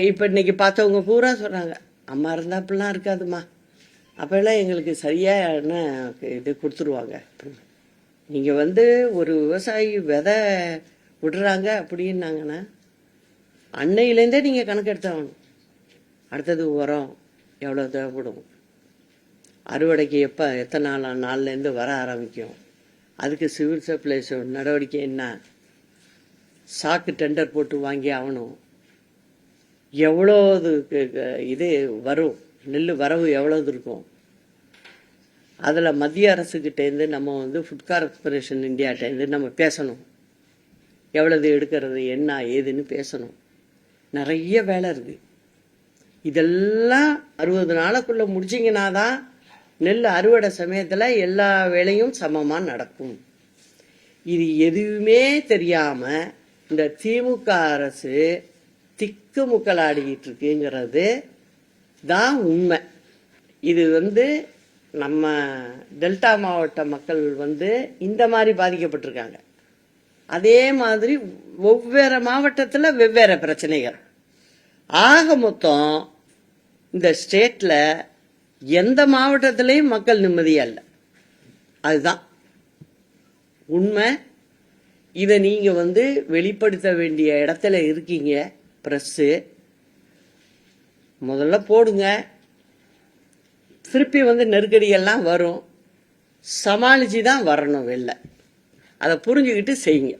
இப்போ இன்னைக்கு பார்த்தவங்க பூரா சொல்கிறாங்க, அம்மா இருந்தால் அப்படிலாம் இருக்காதுமா, அப்போல்லாம் எங்களுக்கு சரியான இது கொடுத்துருவாங்க. நீங்கள் ஒரு விவசாயி விதை விடுறாங்க அப்படின்னாங்கன்னா அன்னையிலேருந்தே நீங்கள் கணக்கெடுத்தாகணும். அடுத்தது உரம் எவ்வளோ தேவைப்படும், அறுவடைக்கு எத்தனை நாள்லேருந்து வர ஆரம்பிக்கும், அதுக்கு சிவில் சப்ளைஸ் நடவடிக்கை என்ன, சாக்கு டெண்டர் போட்டு வாங்கி ஆகணும், எவ்வளோ இது வரும், நெல் வரவு எவ்வளவு இருக்கும், அதில் மத்திய அரசுக்கிட்டேருந்து நம்ம ஃபுட் கார்பரேஷன் இந்தியாட்டேருந்து நம்ம பேசணும், எவ்வளவு எடுக்கிறது என்ன ஏதுன்னு பேசணும். நிறைய வேலை இருக்குது. இதெல்லாம் 60 நாளுக்குள்ளே முடிச்சிங்கன்னா தான் நெல் அறுவடை சமயத்தில் எல்லா வேலையும் சமமாக நடக்கும். இது எதுவுமே தெரியாமல் இந்த திமுக அரசு திக்கு முக்கலாடிக்கிட்டு இருக்குங்கிறது தான் உண்மை. இது நம்ம டெல்டா மாவட்ட மக்கள் இந்த மாதிரி பாதிக்கப்பட்டிருக்காங்க. அதே மாதிரி ஒவ்வொரு மாவட்டத்தில் வெவ்வேறு பிரச்சனைகள். ஆக மொத்தம் இந்த ஸ்டேட்டில் எந்த மாவட்டத்திலையும் மக்கள் நிம்மதியா இல்லை. அதுதான் உண்மை. இதை நீங்கள் வெளிப்படுத்த வேண்டிய இடத்துல இருக்கீங்க. ப்ரெஸ்ஸு முதல்ல போடுங்க. திருப்பி நெருக்கடியெல்லாம் வரும், சமாளித்து தான் வரணும் வெளில. அதை புரிஞ்சுக்கிட்டு செய்யுங்க.